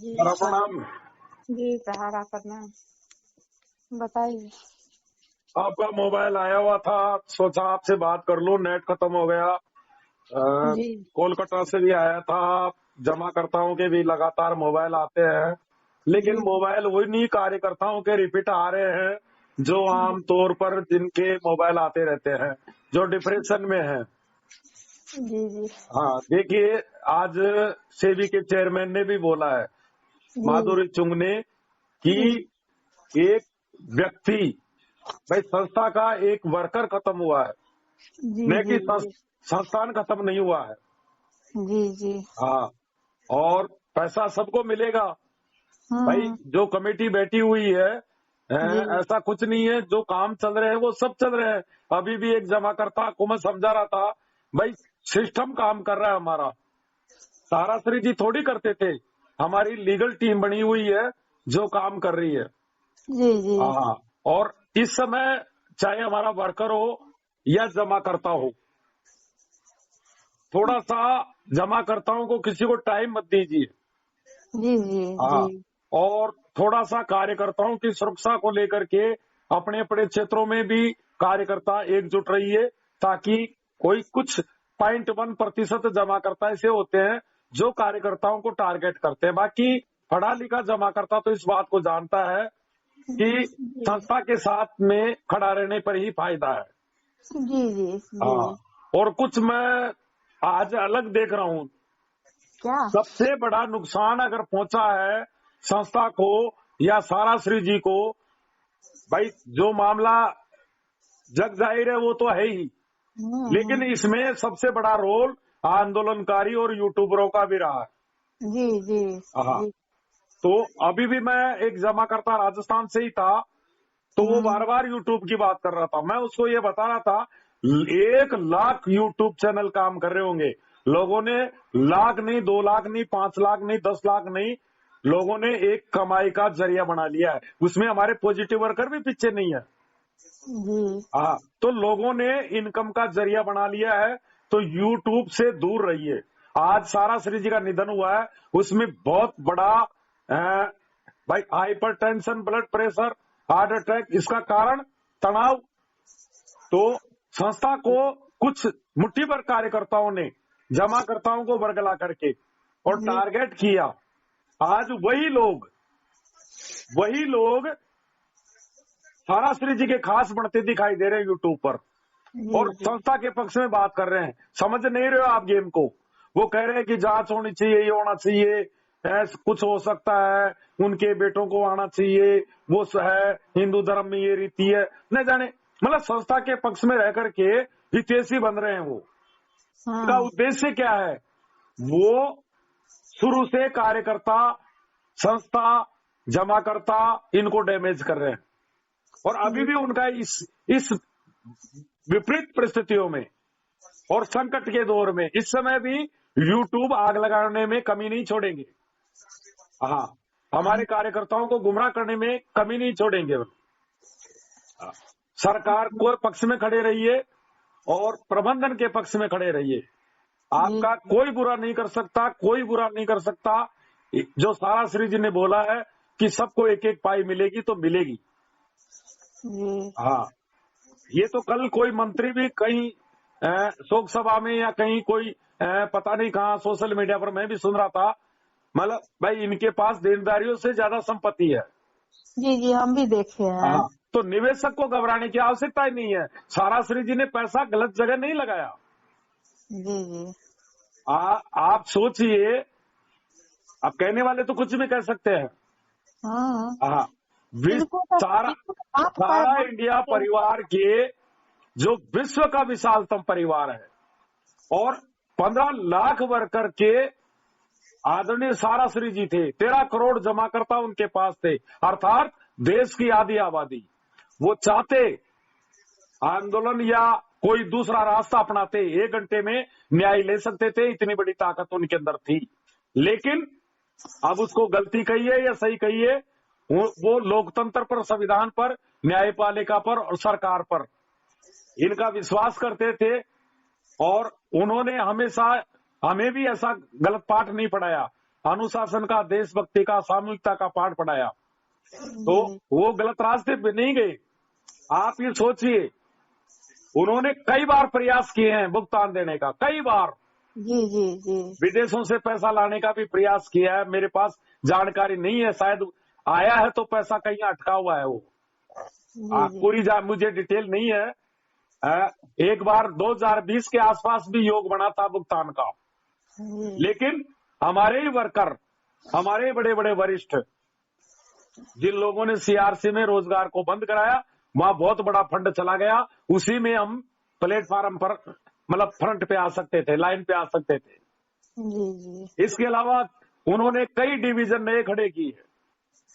जी sir प्रणाम। जी सहारा प्रणाम। बताइए। आपका मोबाइल आया हुआ था, सोचा आपसे बात कर लूं, नेट खत्म हो गया। जी कोलकाता से भी आया था, जमाकर्ताओं के भी लगातार मोबाइल आते हैं, लेकिन जी मोबाइल वही नहीं कार्यकर्ताओं के रिपीट आ रहे हैं जो जी आम तौर पर जिनके मोबाइल आते रहते हैं, जो डिप्रेशन में है। जी जी हाँ देखिए, आज सेबी के चेयरमैन ने भी बोला है, जी माधुरी चुंग ने, कि जी एक व्यक्ति, भाई संस्था का एक वर्कर खत्म हुआ है, जी न कि जी संस्थान खत्म नहीं हुआ है। जी जी हाँ, और पैसा सबको मिलेगा। भाई हाँ जो कमेटी बैठी हुई है, जी ऐसा कुछ नहीं है, जो काम चल रहे हैं वो सब चल रहे हैं। अभी भी एक जमाकर्ता को मैं समझा रहा था, भाई सिस्टम काम कर रहा है हमारा, ताराश्री जी थोड़ी करते थे, हमारी लीगल टीम बनी हुई है जो काम कर रही है। जी जी हाँ, और इस समय चाहे हमारा वर्कर हो या जमाकर्ता हो, थोड़ा सा जमाकर्ताओं को किसी को टाइम मत दीजिए। जी जी जी हाँ, और थोड़ा सा कार्यकर्ताओं की सुरक्षा को लेकर के अपने अपने क्षेत्रों में भी कार्यकर्ता एकजुट रहिए, ताकि कोई कुछ 0.1% जमाकर्ता ऐसे होते हैं जो कार्यकर्ताओं को टारगेट करते हैं। बाकी पढ़ा लिखा जमाकर्ता तो इस बात को जानता है कि जी संस्था के साथ में खड़ा रहने पर ही फायदा है। जी जी जी हाँ, और कुछ मैं आज अलग देख रहा हूँ, क्या? सबसे बड़ा नुकसान अगर पहुंचा है संस्था को या साराश्री जी को, भाई जो मामला जग जाहिर है वो तो है ही, लेकिन हम्म, इसमें सबसे बड़ा रोल आंदोलनकारी और यूट्यूबरों का भी रहा है। जी जी हाँ, जी तो अभी भी मैं एक जमाकर्ता राजस्थान से ही था, तो वो बार बार यूट्यूब की बात कर रहा था, मैं उसको ये बता रहा था 1 लाख यूट्यूब चैनल काम कर रहे होंगे, लोगों ने लाख नहीं, 2 लाख नहीं, 5 लाख नहीं, 10 लाख नहीं, लोगों ने एक कमाई का जरिया बना लिया है, उसमें हमारे पॉजिटिव वर्कर भी पीछे नहीं है। जी हाँ, तो लोगों ने इनकम का जरिया बना लिया है, तो यूट्यूब से दूर रहिए। आज साराश्री जी का निधन हुआ है, उसमें बहुत बड़ा भाई hypertension, blood pressure, heart attack, इसका कारण तनाव। तो संस्था को कुछ मुट्ठी भर कार्यकर्ताओं ने जमाकर्ताओं को बरगला करके और जी टारगेट किया। आज वही लोग साराश्री जी के खास बनते दिखाई दे रहे हैं यूट्यूब पर, जी और जी संस्था के पक्ष में बात कर रहे हैं। समझ नहीं रहे हो आप गेम को? वो कह रहे हैं कि जांच होनी चाहिए, ये होना चाहिए, ऐसा कुछ हो सकता है, उनके बेटों को आना चाहिए, वो है हिंदू धर्म में ये रीति है, न जाने, मतलब संस्था के पक्ष में रह करके हितैषी बन रहे हैं वो। इसका हाँ उद्देश्य क्या है? वो शुरू से कार्यकर्ता, संस्था, जमाकर्ता, इनको डैमेज कर रहे हैं, और अभी जी भी उनका इस विपरीत परिस्थितियों में और संकट के दौर में इस समय भी यूट्यूब आग लगाने में कमी नहीं छोड़ेंगे। हाँ, हमारे कार्यकर्ताओं को गुमराह करने में कमी नहीं छोड़ेंगे। सरकार को पक्ष में खड़े रहिए और प्रबंधन के पक्ष में खड़े रहिए। जी आपका कोई बुरा नहीं कर सकता, कोई बुरा नहीं कर सकता। जो साराश्री जी ने बोला है कि सबको एक एक पाई मिलेगी, तो मिलेगी। जी हाँ, ये तो कल कोई मंत्री भी कहीं शोक सभा में या कहीं कोई पता नहीं कहाँ सोशल मीडिया पर मैं भी सुन रहा था, मतलब भाई इनके पास देनदारियों से ज्यादा संपत्ति है। जी जी हम भी देखे हैं। हाँ, तो निवेशक को घबराने की आवश्यकता ही नहीं है। साराश्री जी ने पैसा गलत जगह नहीं लगाया। जी जी आप सोचिए, अब कहने वाले तो कुछ भी कह सकते हैं। हाँ हाँ, इनको तो सारा इनको तो बात सारा कर इंडिया परिवार के, जो विश्व का विशालतम परिवार है, और 15 लाख वर्कर के आदरणीय साराश्री जी थे, 13 करोड़ जमाकर्ता उनके पास थे, अर्थात देश की आधी आबादी। वो चाहते आंदोलन या कोई दूसरा रास्ता अपनाते, 1 घंटे में न्याय ले सकते थे, इतनी बड़ी ताकत उनके अंदर थी। लेकिन अब उसको गलती कहिए या सही कहिए, वो लोकतंत्र पर, संविधान पर, न्यायपालिका पर और सरकार पर इनका विश्वास करते थे, और उन्होंने हमेशा हमें भी ऐसा गलत पाठ नहीं पढ़ाया अनुशासन का, देशभक्ति का, सामूहिकता का पाठ पढ़ाया, तो वो गलत रास्ते पे नहीं गए। आप ये सोचिए, उन्होंने कई बार प्रयास किए हैं भुगतान देने का, कई बार जी जी जी विदेशों से पैसा लाने का भी प्रयास किया है। मेरे पास जानकारी नहीं है, शायद आया है तो पैसा कहीं अटका हुआ है वो। जी पूरी मुझे डिटेल नहीं है। एक बार 2020 के आसपास भी योग बना था भुगतान का, जी लेकिन हमारे ही वर्कर, हमारे बड़े बड़े वरिष्ठ, जिन लोगों ने सीआरसी में रोजगार को बंद कराया, वहां बहुत बड़ा फंड चला गया। उसी में हम प्लेटफार्म पर मतलब फ्रंट पे आ सकते थे, लाइन पे आ सकते थे। जी जी इसके अलावा उन्होंने कई डिवीजन नए खड़े किए,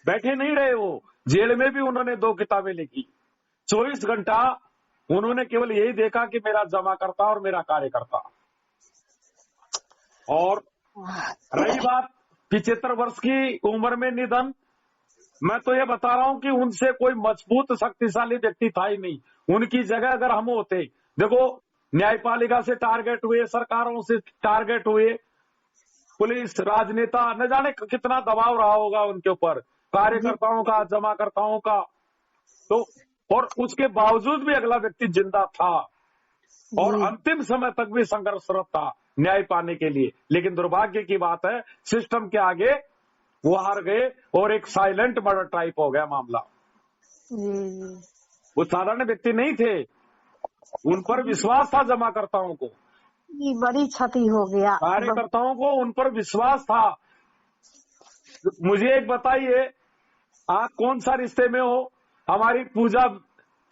बैठे नहीं रहे वो। जेल में भी उन्होंने 2 किताबें लिखी। 24 घंटा उन्होंने केवल यही देखा कि मेरा जमाकर्ता और मेरा कार्यकर्ता। और रही बात 75 वर्ष की उम्र में निधन, मैं तो ये बता रहा हूं कि उनसे कोई मजबूत शक्तिशाली व्यक्ति था ही नहीं। उनकी जगह अगर हम होते, देखो न्यायपालिका से टारगेट हुए, सरकारों से टारगेट हुए, पुलिस, राजनेता, न जाने कितना दबाव रहा होगा उनके ऊपर, कार्यकर्ताओं का, जमाकर्ताओं का। तो और उसके बावजूद भी अगला व्यक्ति जिंदा था और जी अंतिम समय तक भी संघर्षरत था न्याय पाने के लिए। लेकिन दुर्भाग्य की बात है, सिस्टम के आगे वो हार गए और एक साइलेंट मर्डर टाइप हो गया मामला। जी वो साधारण व्यक्ति नहीं थे, उन पर विश्वास था जमाकर्ताओं को, जी बड़ी क्षति हो गया। कार्यकर्ताओं को उन पर विश्वास था। मुझे एक बताइए, आप कौन सा रिश्ते में हो? हमारी पूजा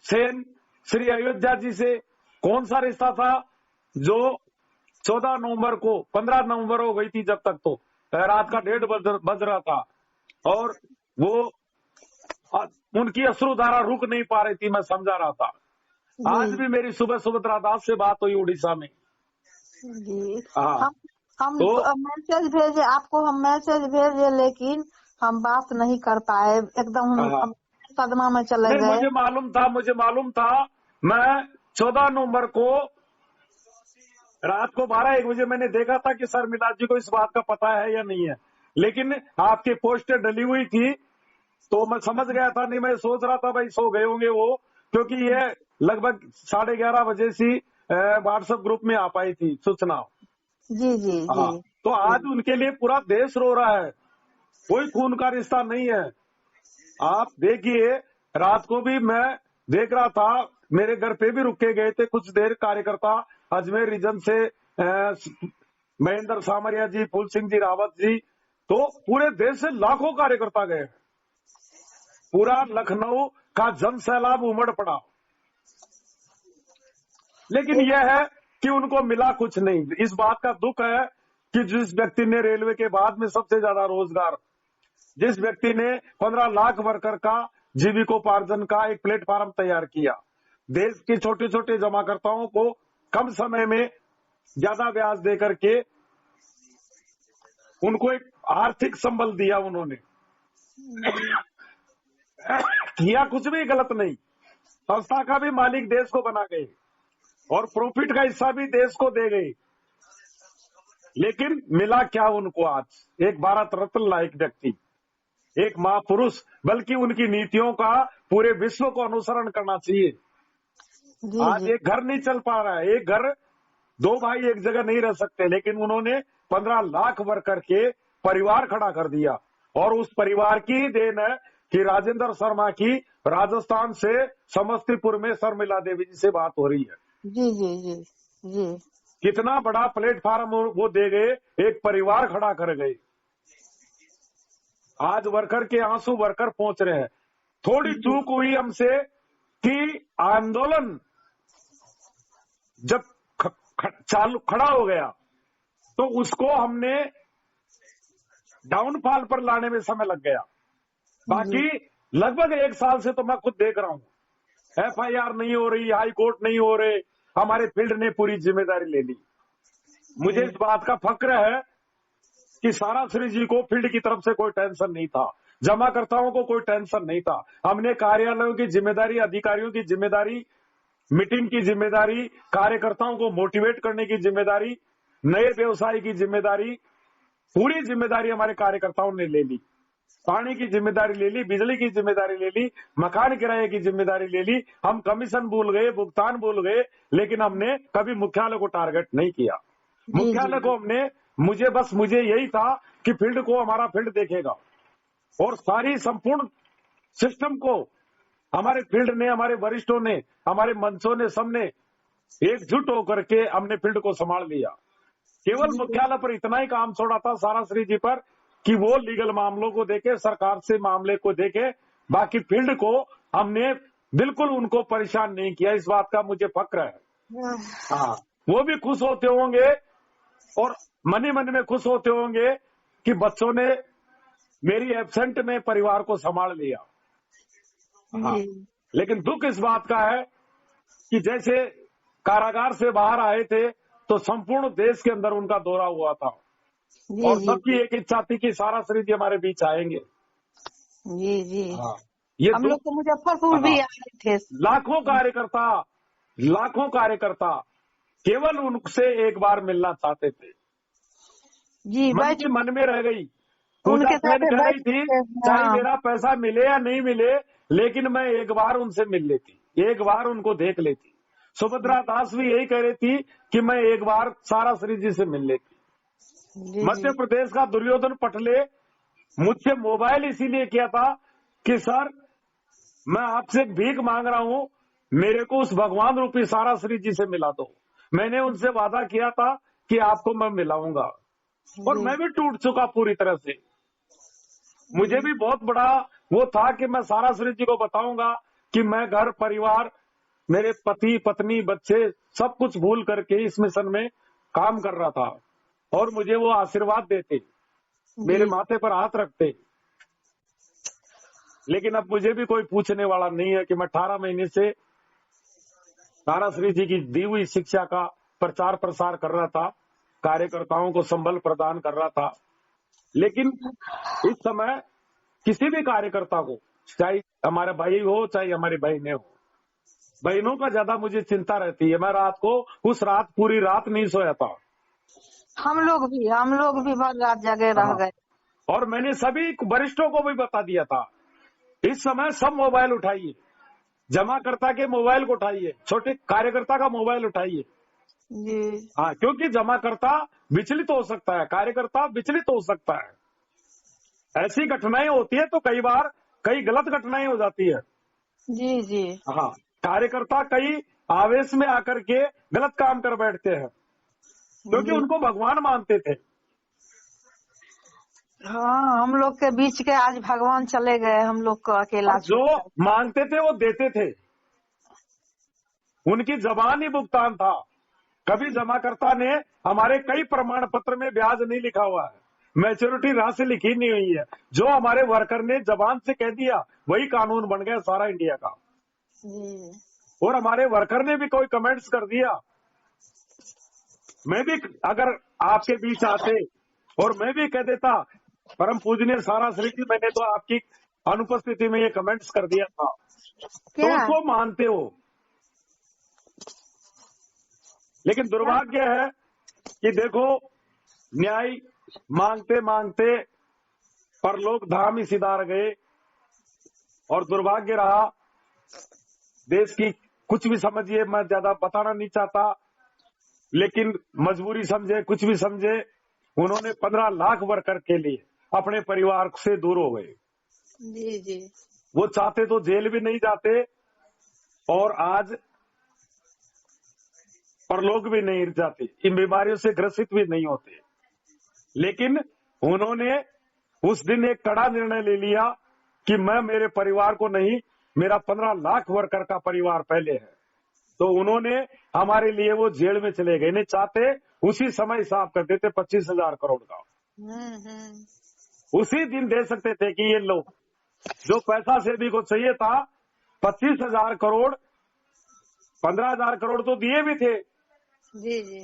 सेन श्री अयोध्या जी से कौन सा रिश्ता था जो 14 नवंबर को, 15 नवंबर हो गई थी जब तक, तो रात का 1:30 बज रहा था और वो उनकी अश्रुधारा रुक नहीं पा रही थी, मैं समझा रहा था। आज भी मेरी सुबह सुभद्रा दास से बात हुई उड़ीसा में। जी हाँ, हम तो मैसेज भेजे आपको, हम मैसेज भेजे लेकिन हम बात नहीं कर पाए, एकदम हम सदमा में चले नहीं, गए। मुझे मालूम था। मैं 14 नवंबर को रात को 12-1 बजे मैंने देखा था कि शर्मिला जी को इस बात का पता है या नहीं है, लेकिन आपकी पोस्ट डली हुई थी तो मैं समझ गया था। नहीं, मैं सोच रहा था भाई सो गए होंगे वो, क्योंकि ये लगभग 11:30 बजे से व्हाट्सएप ग्रुप में आ पाई थी सूचना। जी जी हाँ, जी तो आज उनके लिए पूरा देश रो रहा है, कोई खून का रिश्ता नहीं है। आप देखिए, रात को भी मैं देख रहा था, मेरे घर पे भी रुके गए थे कुछ देर कार्यकर्ता अजमेर रीजन से, महेंद्र सामरिया जी, फूल सिंह जी रावत जी, तो पूरे देश से लाखों कार्यकर्ता गए। पूरा लखनऊ का जन सैलाब उमड़ पड़ा, लेकिन यह है कि उनको मिला कुछ नहीं। इस बात का दुख है कि जिस व्यक्ति ने रेलवे के बाद में सबसे ज्यादा रोजगार, जिस व्यक्ति ने 15 लाख वर्कर का जीविकोपार्जन का एक प्लेटफॉर्म तैयार किया, देश के छोटे छोटे जमाकर्ताओं को कम समय में ज्यादा ब्याज देकर के उनको एक आर्थिक संबल दिया, उन्होंने किया कुछ भी गलत नहीं। संस्था का भी मालिक देश को बना गए और प्रॉफिट का हिस्सा भी देश को दे गए, लेकिन मिला क्या उनको? आज एक भारत रत्न लायक व्यक्ति, एक महापुरुष, बल्कि उनकी नीतियों का पूरे विश्व को अनुसरण करना चाहिए। आज एक घर नहीं चल पा रहा है, एक घर, 2 भाई एक जगह नहीं रह सकते, लेकिन उन्होंने 15 लाख वर्कर के परिवार खड़ा कर दिया। और उस परिवार की ही देन है कि राजेंद्र शर्मा की राजस्थान से समस्तीपुर में शर्मिला देवी जी से बात हो रही है। जी जी जी जी कितना बड़ा प्लेटफार्म वो दे गए, एक परिवार खड़ा कर गए। आज वर्कर के आंसू वर्कर पहुंच रहे हैं। थोड़ी चूक हुई हमसे कि आंदोलन जब चालू खड़ा हो गया तो उसको हमने डाउनफॉल पर लाने में समय लग गया। बाकी लगभग 1 साल से तो मैं खुद देख रहा हूं, एफआईआर नहीं हो रही, हाई कोर्ट नहीं हो रहे, हमारे फील्ड ने पूरी जिम्मेदारी ले ली। मुझे इस बात का फक्र है कि सारा श्री जी को फील्ड की तरफ से कोई टेंशन नहीं था, जमाकर्ताओं को कोई टेंशन नहीं था। हमने कार्यालयों की जिम्मेदारी, अधिकारियों की जिम्मेदारी, मीटिंग की जिम्मेदारी, कार्यकर्ताओं को मोटिवेट करने की जिम्मेदारी, नए व्यवसाय की जिम्मेदारी, पूरी जिम्मेदारी हमारे कार्यकर्ताओं ने ले ली। पानी की जिम्मेदारी ले ली, बिजली की जिम्मेदारी ले ली, मकान किराए की जिम्मेदारी ले ली। हम कमीशन भूल गए, भुगतान भूल गए, लेकिन हमने कभी मुख्यालय को टारगेट नहीं किया। जी मुख्यालय को हमने मुझे यही था कि फील्ड को हमारा फील्ड देखेगा, और सारी संपूर्ण सिस्टम को हमारे फील्ड ने, हमारे वरिष्ठों ने, हमारे मंचों ने, सबने एकजुट होकर के हमने फील्ड को संभाल लिया। केवल मुख्यालय पर इतना ही काम छोड़ा था सारा श्री जी पर कि वो लीगल मामलों को देखे, सरकार से मामले को देखे। बाकी फील्ड को हमने बिल्कुल उनको परेशान नहीं किया। इस बात का मुझे फक्र है। हाँ, वो भी खुश होते होंगे और मन ही मन में खुश होते होंगे कि बच्चों ने मेरी एब्सेंट में परिवार को संभाल लिया। हाँ, लेकिन दुख इस बात का है कि जैसे कारागार से बाहर आए थे तो संपूर्ण देश के अंदर उनका दौरा हुआ था, और सबकी एक इच्छा थी कि सारा श्री जी हमारे बीच आएंगे। जी जी। हाँ, ये हम लोग तो मुजफ्फरपुर भी आए थे। लाखों कार्यकर्ता केवल उनसे एक बार मिलना चाहते थे। जी, मन में रह गई। पूजा बहन कह रही थी चाहे मेरा पैसा मिले या नहीं मिले, लेकिन मैं एक बार उनसे मिल लेती, एक बार उनको देख लेती। सुभद्रा दास भी यही कह रही थी कि मैं एक बार सारा श्री जी से मिल लेती। मध्य प्रदेश का दुर्योधन पटले मुझसे मोबाइल इसीलिए किया था कि सर मैं आपसे भीख मांग रहा हूं, मेरे को उस भगवान रूपी सारा श्री जी से मिला दो। मैंने उनसे वादा किया था कि आपको मैं मिलाऊंगा, और मैं भी टूट चुका पूरी तरह से। मुझे भी बहुत बड़ा वो था कि मैं सारा श्री जी को बताऊंगा कि मैं घर परिवार, मेरे पति पत्नी बच्चे सब कुछ भूल करके इस मिशन में काम कर रहा था, और मुझे वो आशीर्वाद देते, मेरे माथे पर हाथ रखते। लेकिन अब मुझे भी कोई पूछने वाला नहीं है कि मैं 18 महीने से सारा श्री जी की दी हुई शिक्षा का प्रचार प्रसार कर रहा था, कार्यकर्ताओं को संबल प्रदान कर रहा था। लेकिन इस समय किसी भी कार्यकर्ता को, चाहे हमारे भाई हो चाहे हमारी बहनें हो, बहनों का ज्यादा मुझे चिंता रहती है। मैं रात को उस रात पूरी रात नहीं सोया था। हम लोग भी भर रात जगे रह गए। और मैंने सभी वरिष्ठों को भी बता दिया था, इस समय सब मोबाइल उठाइए, जमाकर्ता के मोबाइल को उठाइए, छोटे कार्यकर्ता का मोबाइल उठाइए। हाँ, क्योंकि जमाकर्ता विचलित हो सकता है, कार्यकर्ता विचलित हो सकता है। ऐसी घटनाएं होती है तो कई बार कई गलत घटनाएं हो जाती है। जी जी। हाँ, कार्यकर्ता कई आवेश में आकर के गलत काम कर बैठते हैं, क्योंकि उनको भगवान मानते थे। हाँ, हम लोग के बीच के आज भगवान चले गए, हम लोग को अकेला। जो मांगते थे वो देते थे, उनकी जबान ही भुगतान था। कभी जमाकर्ता ने हमारे कई प्रमाण पत्र में ब्याज नहीं लिखा हुआ है, मैच्योरिटी राशि लिखी नहीं हुई है। जो हमारे वर्कर ने जबान से कह दिया वही कानून बन गया सारा इंडिया का। और हमारे वर्कर ने भी कोई कमेंट्स कर दिया, मैं भी अगर आपके बीच आते और मैं भी कह देता परम पूजनीय सारा श्री जी मैंने तो आपकी अनुपस्थिति में ये कमेंट्स कर दिया था, तो उसको मानते हो। लेकिन दुर्भाग्य है कि देखो न्याय मांगते मांगते परलोक धाम ही सिधार गए, और दुर्भाग्य रहा देश की। कुछ भी समझिए, मैं ज्यादा बताना नहीं चाहता, लेकिन मजबूरी समझे कुछ भी समझे, उन्होंने 15 लाख वर्कर के लिए अपने परिवार से दूर हो गए। जी जी। वो चाहते तो जेल भी नहीं जाते और आज परलोक भी नहीं जाते, इन बीमारियों से ग्रसित भी नहीं होते। लेकिन उन्होंने उस दिन एक कड़ा निर्णय ले लिया कि मैं मेरे परिवार को नहीं, मेरा 15 लाख वर्कर का परिवार पहले है। तो उन्होंने हमारे लिए वो जेल में चले गए। नहीं चाहते उसी समय हिसाब कर देते 25,000 करोड़ का, उसी दिन दे सकते थे कि ये लो, जो पैसा सेबी को चाहिए था 25,000 करोड़, 15,000 करोड़ तो दिए भी थे। जी जी।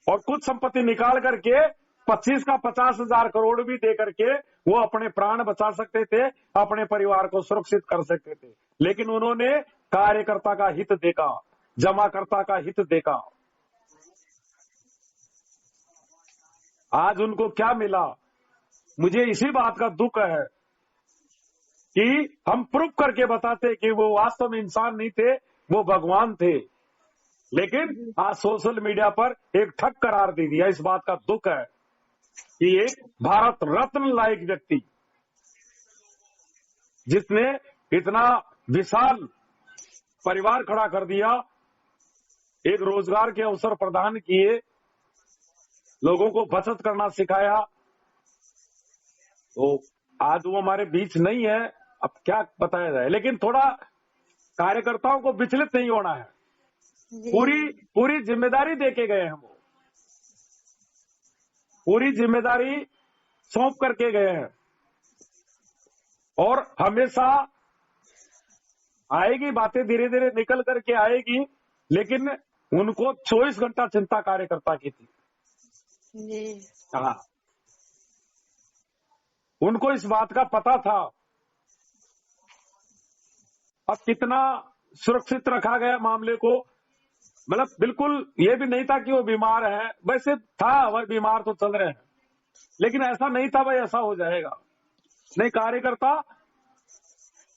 और कुछ संपत्ति निकाल करके 25 का 50,000 करोड़ भी दे करके वो अपने प्राण बचा सकते थे, अपने परिवार को सुरक्षित कर सकते थे। लेकिन उन्होंने कार्यकर्ता का हित देखा, जमाकर्ता का हित देखा। आज उनको क्या मिला? मुझे इसी बात का दुख है कि हम प्रूफ करके बताते कि वो वास्तव में इंसान नहीं थे, वो भगवान थे, लेकिन आज सोशल मीडिया पर एक ठग करार दे दिया। इस बात का दुख है कि एक भारत रत्न लायक व्यक्ति, जिसने इतना विशाल परिवार खड़ा कर दिया, एक रोजगार के अवसर प्रदान किए, लोगों को बचत करना सिखाया, तो आज वो हमारे बीच नहीं है। अब क्या बताया जाए, लेकिन थोड़ा कार्यकर्ताओं को विचलित नहीं होना है। पूरी जिम्मेदारी देके गए हैं, वो पूरी जिम्मेदारी सौंप करके गए हैं, और हमेशा आएगी बातें, धीरे धीरे निकल करके आएगी, लेकिन उनको 24 घंटा चिंता कार्यकर्ता की थी। हाँ, उनको इस बात का पता था। अब कितना सुरक्षित रखा गया मामले को, मतलब बिल्कुल ये भी नहीं था कि वो बीमार है, वैसे था वह बीमार तो चल रहे हैं, लेकिन ऐसा नहीं था भाई ऐसा हो जाएगा। नहीं, कार्यकर्ता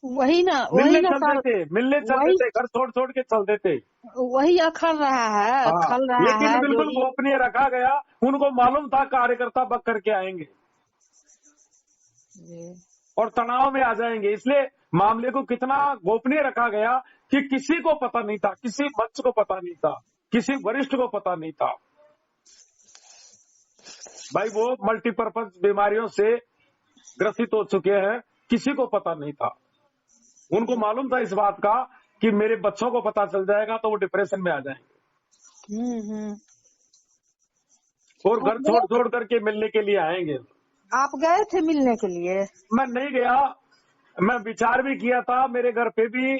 वही ना मिलने चलते थे, घर छोड़ के चलते थे। वही अखड़ रहा है, अखड़ रहा लेकिन है, बिल्कुल गोपनीय रखा गया। उनको मालूम था कार्यकर्ता बक करके आएंगे और तनाव में आ जाएंगे, इसलिए मामले को कितना गोपनीय रखा गया कि किसी को पता नहीं था, किसी मंच को पता नहीं था, किसी वरिष्ठ को पता नहीं था। भाई वो मल्टीपर्पज बीमारियों से ग्रसित हो चुके हैं, किसी को पता नहीं था। उनको मालूम था इस बात का कि मेरे बच्चों को पता चल जाएगा तो वो डिप्रेशन में आ जाएंगे, और घर छोड़ करके मिलने के लिए आएंगे। आप गए थे मिलने के लिए? मैं नहीं गया, मैं विचार भी किया था, मेरे घर पे भी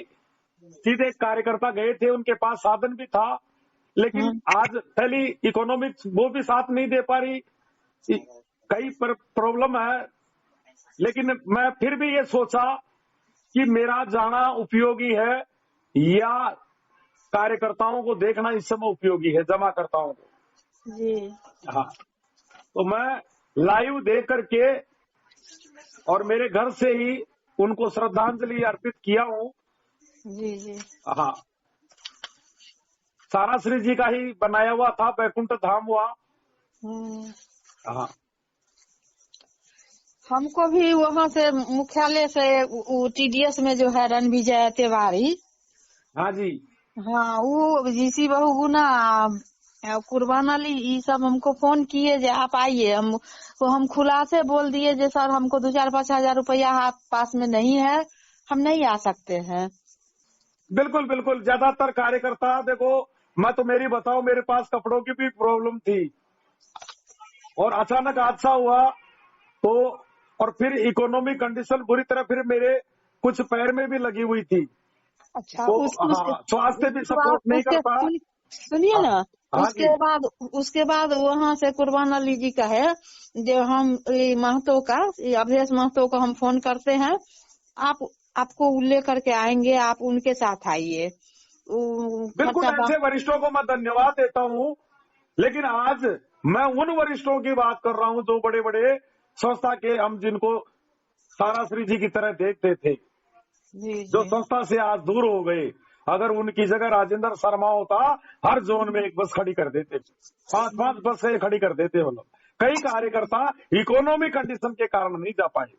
सीधे कार्यकर्ता गए थे, उनके पास साधन भी था, लेकिन आज पहली इकोनॉमिक्स वो भी साथ नहीं दे पा रही, कई प्रॉब्लम है। लेकिन मैं फिर भी ये सोचा कि मेरा जाना उपयोगी है या कार्यकर्ताओं को देखना इस समय उपयोगी है, जमाकर्ताओं को जी। हाँ, तो मैं लाइव देख करके और मेरे घर से ही उनको श्रद्धांजलि अर्पित किया हूँ। जी जी। हाँ, साराश्री जी का ही बनाया हुआ था, बैकुंठ धाम हुआ। हाँ, हमको भी वहाँ से मुख्यालय से TDS में जो है रणविजय तिवारी, हाँ जी, हाँ वो जीसी बहू गुना कुर्बान अली ये सब हमको फोन किए जे आप आइए। हम खुलासे बोल दिए जे सर हमको 2-4-5 हजार रुपया पास में नहीं है, हम नहीं आ सकते हैं। बिल्कुल बिल्कुल, ज्यादातर कार्यकर्ता देखो, मैं तो मेरी बताऊं, मेरे पास कपड़ों की भी प्रॉब्लम थी और अचानक हादसा हुआ तो, और फिर इकोनॉमिक कंडीशन बुरी तरह, फिर मेरे कुछ पैर में भी लगी हुई थी। अच्छा, तो स्वास्थ्य भी सपोर्ट नहीं करता। सुनिए ना, उसके बाद वहाँ से कुर्बान अली जी का है जो हम महतो का अवधेश महतो को हम फोन करते हैं, आपको लेकर के आएंगे, आप उनके साथ आइए। बिल्कुल, ऐसे वरिष्ठों को मैं धन्यवाद देता हूँ, लेकिन आज मैं उन वरिष्ठों की बात कर रहा हूँ जो बड़े बड़े संस्था के, हम जिनको साराश्री जी की तरह देखते थे, जो संस्था से आज दूर हो गए। अगर उनकी जगह राजेंद्र शर्मा होता, हर जोन में एक बस खड़ी कर देते, 5-5 बसें खड़ी कर देते वो लोग। कई कार्यकर्ता इकोनॉमिक कंडीशन के कारण नहीं जा पाए,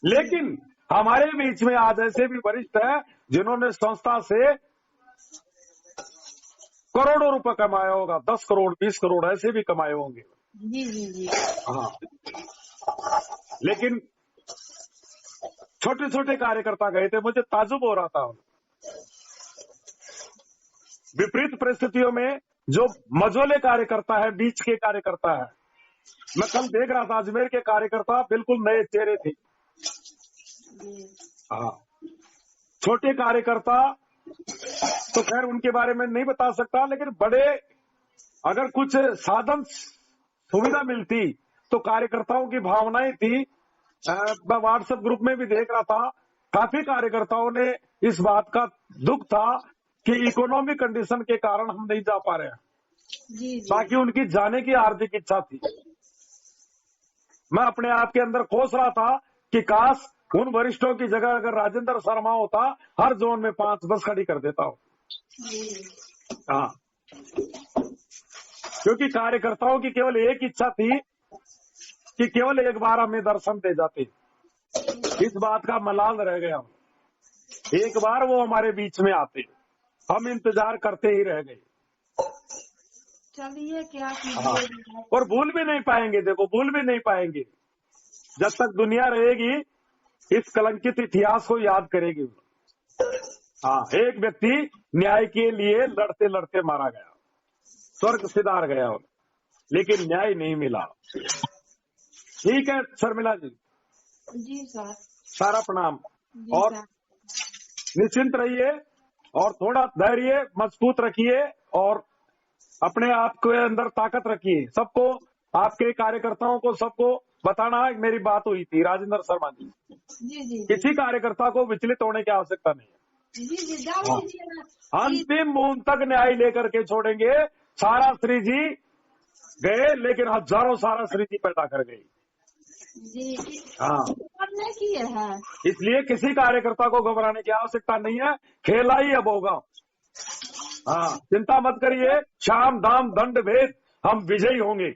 लेकिन हमारे बीच में आज ऐसे भी वरिष्ठ हैं जिन्होंने संस्था से करोड़ों रुपए कमाया होगा, 10 करोड़ 20 करोड़ ऐसे भी कमाए होंगे। जी जी जी। हाँ, लेकिन छोटे छोटे कार्यकर्ता गए थे, मुझे ताजुब हो रहा था। विपरीत परिस्थितियों में जो मझोले कार्यकर्ता है, बीच के कार्यकर्ता है, मैं कल देख रहा था अजमेर के कार्यकर्ता बिल्कुल नए चेहरे थे। हाँ, छोटे कार्यकर्ता तो खैर उनके बारे में नहीं बता सकता, लेकिन बड़े अगर कुछ साधन सुविधा मिलती तो कार्यकर्ताओं की भावनाएं थी। मैं व्हाट्सएप ग्रुप में भी देख रहा था, काफी कार्यकर्ताओं ने इस बात का दुख था कि इकोनॉमिक कंडीशन के कारण हम नहीं जा पा रहे हैं, जी जी। बाकी उनकी जाने की हार्दिक इच्छा थी। मैं अपने आप के अंदर कोस रहा था कि काश उन वरिष्ठों की जगह अगर राजेंद्र शर्मा होता, हर जोन में 5 बस खड़ी कर देता हूँ। हाँ, क्योंकि कार्यकर्ताओं की केवल एक इच्छा थी कि केवल एक बार हमें दर्शन दे जाते। इस बात का मलाल रह गया, एक बार वो हमारे बीच में आते, हम इंतजार करते ही रह गए। चलिए क्या हाँ, कीजिए। और भूल भी नहीं पाएंगे, देखो भूल भी नहीं पाएंगे। जब तक दुनिया रहेगी इस कलंकित इतिहास को याद करेगी। हाँ, एक व्यक्ति न्याय के लिए लड़ते लड़ते मारा गया, स्वर्ग सिधार गया, लेकिन न्याय नहीं मिला। ठीक है शर्मिला जी, जी सर। सारा प्रणाम। जी और सर। निश्चिंत रहिए और थोड़ा धैर्य मजबूत रखिए और अपने आप के अंदर ताकत रखिए। सबको, आपके कार्यकर्ताओं को सबको बताना, मेरी बात हुई थी राजेंद्र शर्मा जी, जी। किसी कार्यकर्ता को विचलित होने की आवश्यकता नहीं है। जी डाल हाँ, दीजिए ना। अंतिम बूंद तक न्याय लेकर के छोड़ेंगे। सारा श्री जी गए, लेकिन हजारों सारा श्री जी पैदा कर गई। जी हाँ, नहीं किए हैं। इसलिए किसी कार्यकर्ता को घबराने की आवश्यकता नहीं है, खेला ही अब होगा। हाँ, चिंता मत करिए, शाम दाम दंड भेद हम विजयी होंगे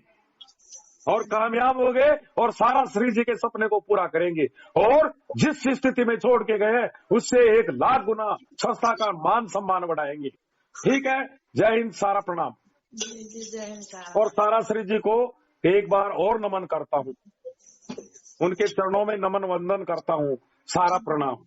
और कामयाब होंगे और सारा श्री जी के सपने को पूरा करेंगे और जिस स्थिति में छोड़ के गए उससे 1 लाख गुना संस्था का मान सम्मान बढ़ाएंगे। ठीक है, जय हिंद, सारा प्रणाम। जी जय हिंद सर। और सारा श्री जी को एक बार और नमन करता हूँ, उनके चरणों में नमन वंदन करता हूँ, सारा प्रणाम।